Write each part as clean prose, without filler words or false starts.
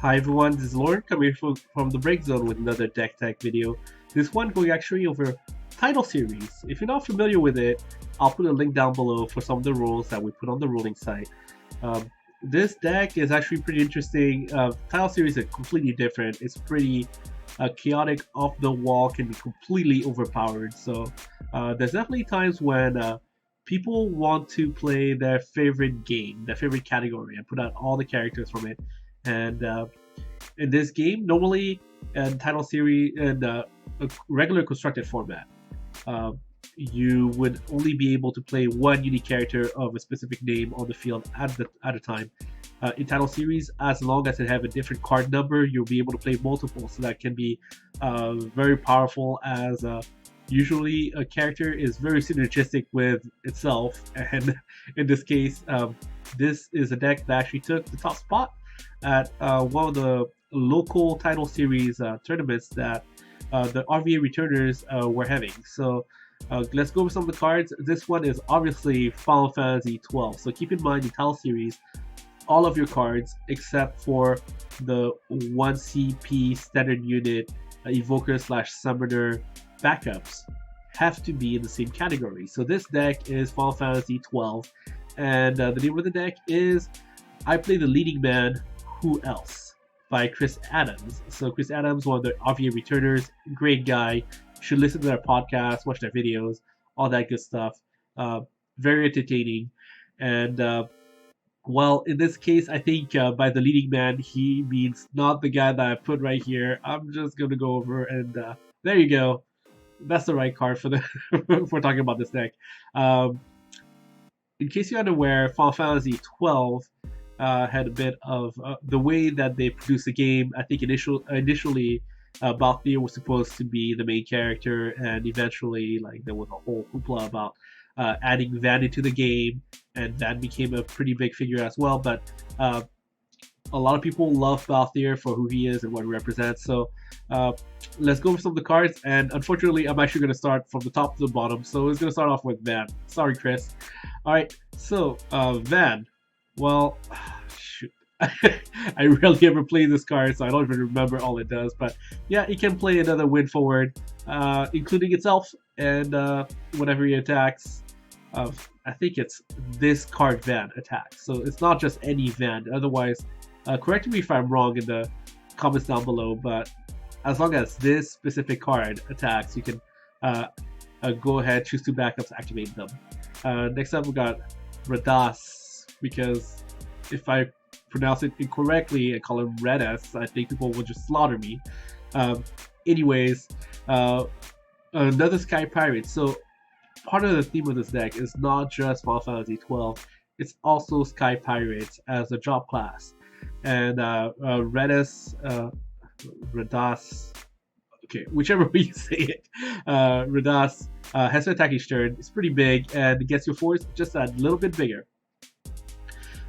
Hi everyone, this is Lauren coming from the Break Zone with another deck tech video. This one going actually over title series. If you're not familiar with it, I'll put a link down below for some of the rules that we put on the ruling site. This deck is actually pretty interesting. Title series is completely different. It's pretty chaotic, off the wall, can be completely overpowered. So there's definitely times when people want to play their favorite game, their favorite category, and put out all the characters from it. And in this game, normally in title series in a regular constructed format, uh, you would only be able to play one unique character of a specific name on the field at a time. In title series, as long as it have a different card number, you'll be able to play multiple. So that can be very powerful, as usually a character is very synergistic with itself. And in this case, this is a deck that actually took the top spot at one of the local title series tournaments that the RVA returners were having. So let's go over some of the cards. This one is obviously Final Fantasy XII. So keep in mind, the title series, all of your cards except for the 1 CP standard unit evoker / summoner backups have to be in the same category. So this deck is Final Fantasy XII, and the name of the deck is I Play the Leading Man, Who Else? By Chris Adams. So Chris Adams, one of the RVA returners, great guy. You should listen to their podcast, watch their videos, all that good stuff. Very entertaining. And well, in this case, I think by the leading man, he means not the guy that I put right here. I'm just going to go over and there you go. That's the right card for the for talking about this deck. In case you're unaware, Final Fantasy XII had a bit of the way that they produced the game. I think initially Balthier was supposed to be the main character, and eventually, like, there was a whole hoopla about adding Van into the game, and Van became a pretty big figure as well. But a lot of people love Balthier for who he is and what he represents. So let's go over some of the cards. And unfortunately, I'm actually going to start from the top to the bottom. So it's going to start off with Van. Sorry, Chris. All right. So Van. Well, shoot. I rarely ever play this card, so I don't even remember all it does. But yeah, it can play another win forward, including itself, and whenever he attacks, I think it's this card Van attacks. So it's not just any Van. Otherwise, correct me if I'm wrong in the comments down below, but as long as this specific card attacks, you can go ahead, choose two backups, activate them. Next up, we got Radas, because if I pronounce it incorrectly and call him Redas, I think people will just slaughter me. Anyways, another Sky Pirate. So part of the theme of this deck is not just Final Fantasy XII, it's also Sky Pirates as a job class. And Radas, okay, whichever way you say it, Radas has an attack each turn. It's pretty big and gets your force just a little bit bigger.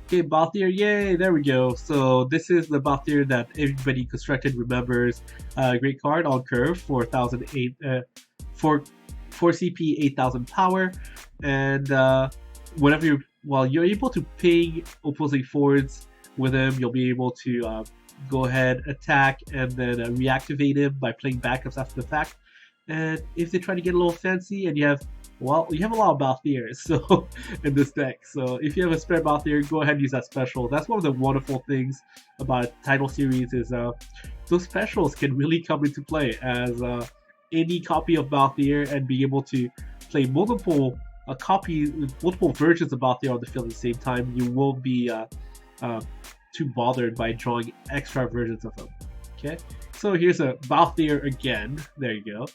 Okay, Balthier, yay, there we go. So this is the Balthier that everybody constructed remembers. Great card on curve, 4,008, 4 CP, 8,000 power, and whenever you're able to ping opposing forwards with him, you'll be able to go ahead, attack, and then reactivate him by playing backups after the fact. And if they try to get a little fancy, and you have a lot of Balthiers so in this deck. So if you have a spare Balthier, go ahead and use that special. That's one of the wonderful things about title series is those specials can really come into play as any copy of Balthier, and be able to play multiple versions of Balthier on the field at the same time. You won't be too bothered by drawing extra versions of them. Okay, so here's a Balthier again. There you go.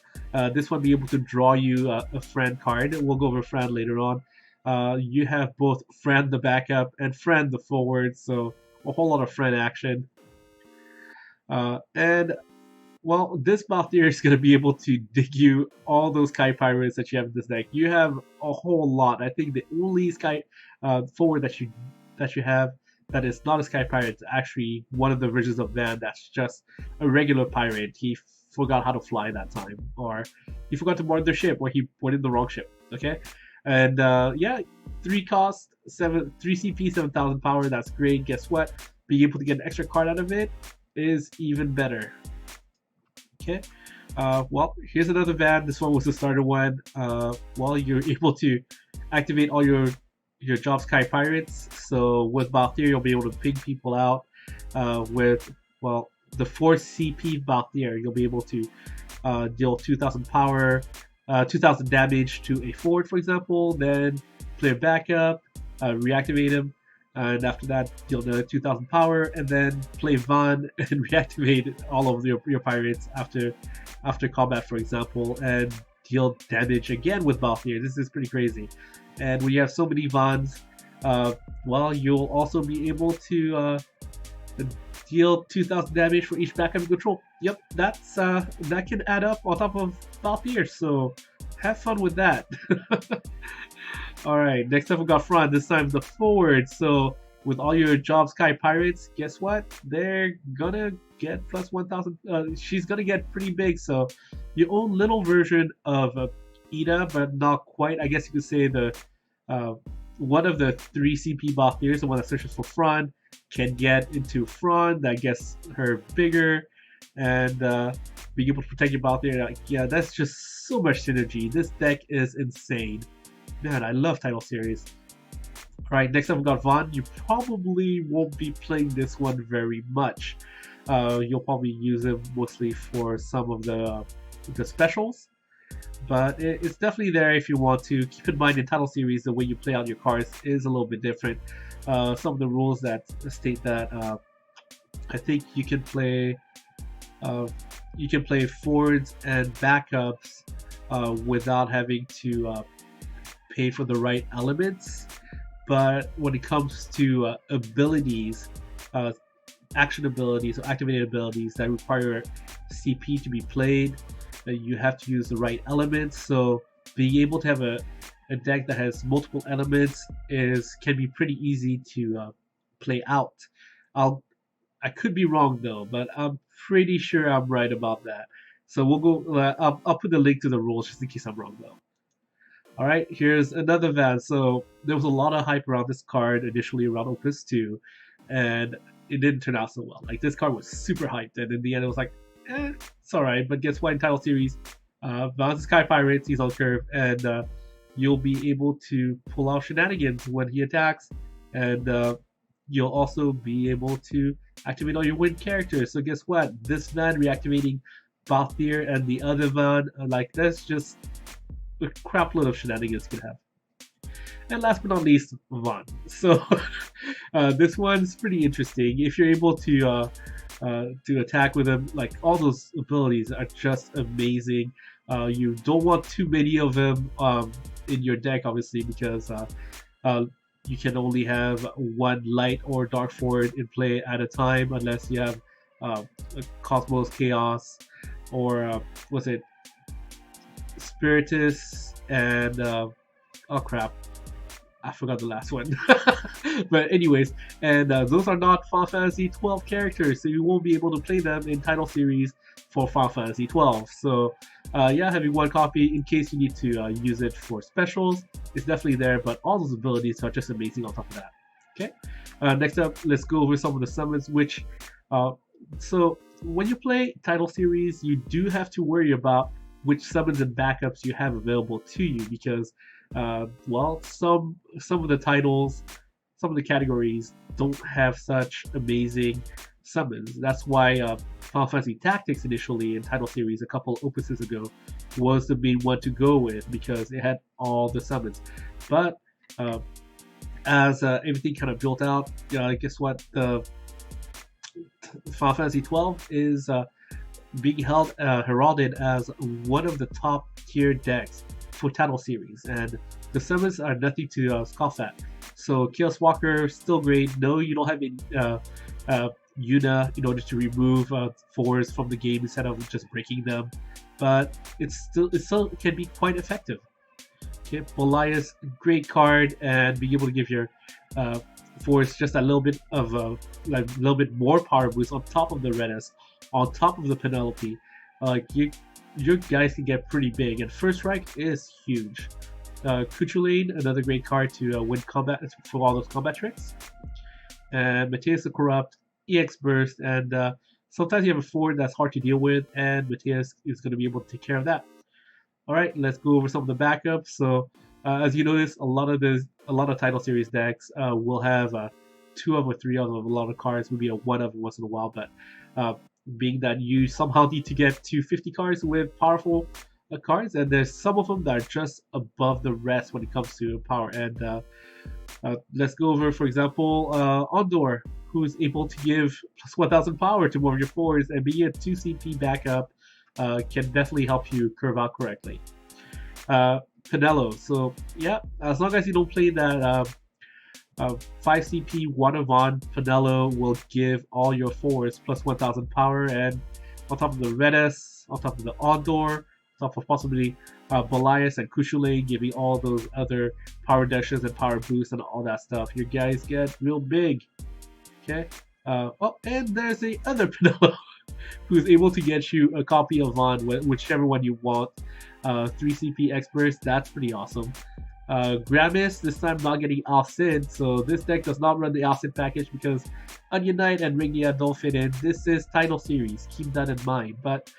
This one be able to draw you a friend card. We'll go over friend later on. You have both friend the backup and friend the forward, so a whole lot of friend action. And well, this Balthier is going to be able to dig you all those Sky Pirates that you have in this deck. You have a whole lot. I think the only Sky forward that you have that is not a Sky Pirate is actually one of the versions of Van that's just a regular pirate. He forgot how to fly that time, or he forgot to board the ship, or he boarded the wrong ship. Okay, and yeah, 3 cost, 3 CP, 7,000 power. That's great. Guess what? Being able to get an extra card out of it is even better. Okay. Well, here's another van. This one was the starter one. Well, you're able to activate all your Job Sky Pirates. So with Balthier, you'll be able to ping people out. With well, the 4 CP Balthier, you'll be able to deal 2,000 power, 2,000 damage to a forward, for example. Then play a backup, reactivate him, and after that deal another 2,000 power, and then play Van and reactivate all of your pirates after combat, for example, and deal damage again with Balthier. This is pretty crazy. And when you have so many Vans, well, you'll also be able to deal 2,000 damage for each backup you control. Yep, that can add up on top of Balthier, so have fun with that. Alright, next up we got Fran, this time the forward. So with all your Job Sky Pirates, guess what? They're gonna get plus 1,000. She's gonna get pretty big, so your own little version of Ida, but not quite. I guess you could say the one of the 3 CP Balthiers, the one that searches for Fran, can get into Fran, that gets her bigger, and being able to protect your Balthier. Like, yeah, that's just so much synergy. This deck is insane. Man, I love title series. Alright, next up we got Vaughn. You probably won't be playing this one very much. You'll probably use it mostly for some of the specials. But it's definitely there if you want to. Keep in mind in title series, the way you play out your cards is a little bit different. Some of the rules that state that I think you can play forwards and backups without having to pay for the right elements. But when it comes to abilities, action abilities or activated abilities that require CP to be played, you have to use the right elements. So being able to have a deck that has multiple elements can be pretty easy to play out. I could be wrong though, but I'm pretty sure I'm right about that. So we'll go. I'll put the link to the rules just in case I'm wrong though. All right, here's another van. So there was a lot of hype around this card initially around Opus 2, and it didn't turn out so well. Like, this card was super hyped, and in the end it was like, it's alright. But guess what? In title series, Van's Sky Pirates, he's on curve, and you'll be able to pull out shenanigans when he attacks, and you'll also be able to activate all your win characters. So guess what? This van reactivating Balthier and the other van, like, that's just a crap load of shenanigans you can have. And last but not least, Van. So this one's pretty interesting. If you're able to attack with him, like, all those abilities are just amazing. You don't want too many of them in your deck, obviously, because you can only have one light or dark forward in play at a time, unless you have Cosmos Chaos or was it Spiritus and oh crap, I forgot the last one. But anyways, and those are not Final Fantasy 12 characters, so you won't be able to play them in title series for Final Fantasy 12. So yeah, having one copy in case you need to use it for specials is definitely there, but all those abilities are just amazing on top of that. Okay, next up, let's go over some of the summons, which so when you play title series, you do have to worry about which summons and backups you have available to you, because well, some of the titles, some of the categories don't have such amazing summons. That's why Final Fantasy Tactics initially in title series a couple opuses ago was the main one to go with, because it had all the summons. But as everything kind of built out, guess what? The Final Fantasy 12 is being heralded as one of the top tier decks for title series, and the summons are nothing to scoff at. So Chaos Walker, still great. No, you don't have any Yuna in order to remove fours from the game instead of just breaking them, but it still can be quite effective. Okay, Bolias, great card, and being able to give your fours just a little bit of like a little bit more power boost on top of the Redis, on top of the Penelope. Your guys can get pretty big, and First Strike is huge. Kuchulain, another great card to win combat for all those combat tricks. And Mateus the Corrupt, EX Burst, and sometimes you have a forward that's hard to deal with, and Matthias is going to be able to take care of that. All right, let's go over some of the backups. So, as you notice, a lot of title series decks will have 2 of or 3 of a lot of cards, maybe a 1 of once in a while. But being that you somehow need to get to 50 cards with powerful cards, and there's some of them that are just above the rest when it comes to power. And let's go over, for example, Ondor, who's able to give plus 1,000 power to one of your forwards, and being a 2 CP backup can definitely help you curve out correctly. Pinello, so yeah, as long as you don't play that 5 CP 1 of on, Pinello will give all your forwards plus 1,000 power, and on top of the Redis, on top of the Ondor, on top of possibly Belias and Kushule giving all those other power dashes and power boosts and all that stuff, your guys get real big. Okay. Oh, and there's the other Pinello who's able to get you a copy of Von, whichever one you want. 3 CP experts, that's pretty awesome. Gramis, this time not getting Alcid, so this deck does not run the Alcid package because Onion Knight and Ringnia don't fit in. This is title series, keep that in mind. But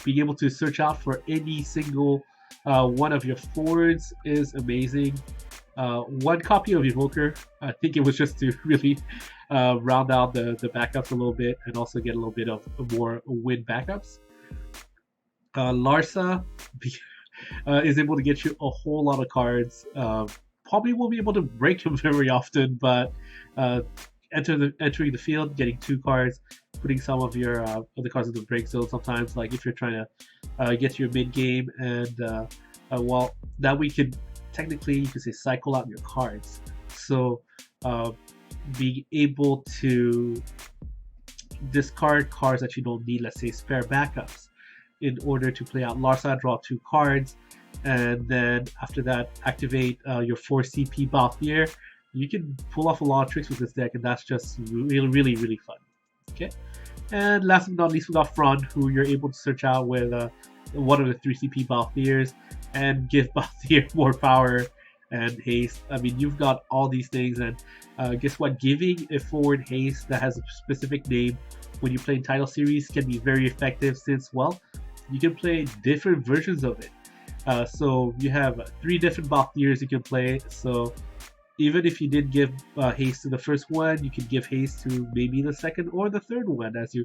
being able to search out for any single one of your forwards is amazing. 1 copy of Evoker, I think it was just to really round out the backups a little bit and also get a little bit of more win backups. Larsa is able to get you a whole lot of cards. Probably won't be able to break him very often, but entering the field, getting 2 cards, putting some of your other cards in the break zone sometimes, like if you're trying to get to your mid game, and well, that we could technically, you could say, cycle out your cards. So being able to discard cards that you don't need, let's say spare backups, in order to play out Larsa, draw 2 cards, and then after that activate your 4 CP Balthier. You can pull off a lot of tricks with this deck, and that's just really fun. Okay, and last but not least, we got Front, who you're able to search out with one of the 3 CP Balthiers and give Balthier more power and haste. I mean, you've got all these things, and guess what? Giving a forward haste that has a specific name when you play in title series can be very effective, since, well, you can play different versions of it. So you have 3 different Balthiers you can play. So even if you did give haste to the first one, you can give haste to maybe the second or the third one as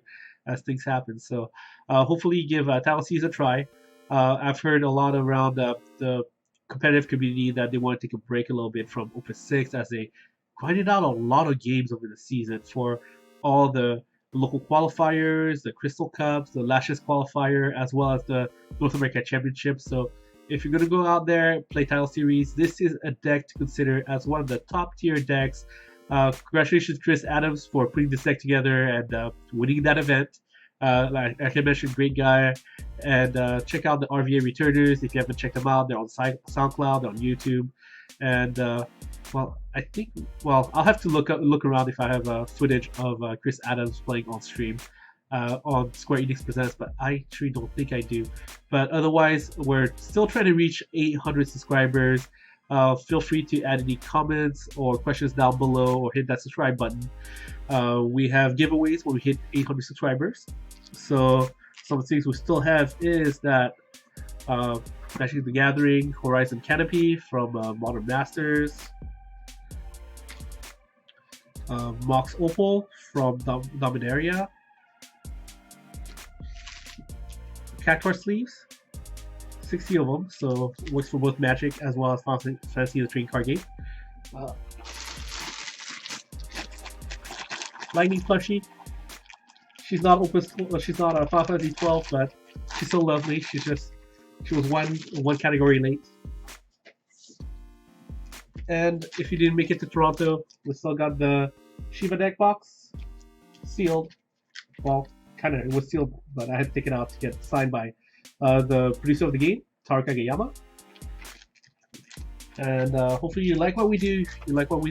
things happen. So hopefully you give title series a try. I've heard a lot around the competitive community that they want to take a break a little bit from Opus 6, as they grinded out a lot of games over the season for all the local qualifiers, the Crystal Cups, the Lashes qualifier, as well as the North America Championship. So if you're going to go out there, play title series, this is a deck to consider as one of the top tier decks. Congratulations, Chris Adams, for putting this deck together and winning that event. Like I mentioned, great guy. And check out the RVA Returners if you haven't checked them out. They're on SoundCloud, they're on YouTube. And well, I think, well, I'll have to look around if I have footage of Chris Adams playing on stream on Square Enix Presents, but I actually don't think I do. But otherwise, we're still trying to reach 800 subscribers. Feel free to add any comments or questions down below, or hit that subscribe button. We have giveaways when we hit 800 subscribers. So some of the things we still have is that Magic the Gathering Horizon Canopy from Modern Masters, Mox Opal from Dominaria, Cactuar sleeves, 60 of them, so works for both Magic as well as Final Fantasy, the trading card game. Lightning plushie. She's not she's not a Final Fantasy 12, but she's so lovely. She was one category late. And if you didn't make it to Toronto, we still got the Shiva deck box, sealed. Well, kind of, it was sealed, but I had to take it out to get signed by the producer of the game, Taru Kageyama. And hopefully you like what we do, you like what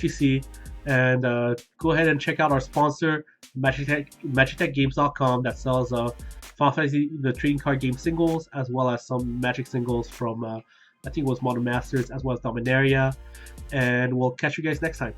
you see, and go ahead and check out our sponsor, MagicTechGames.com, that sells Final Fantasy, the trading card game singles, as well as some Magic singles from I think it was Modern Masters, as well as Dominaria. And we'll catch you guys next time.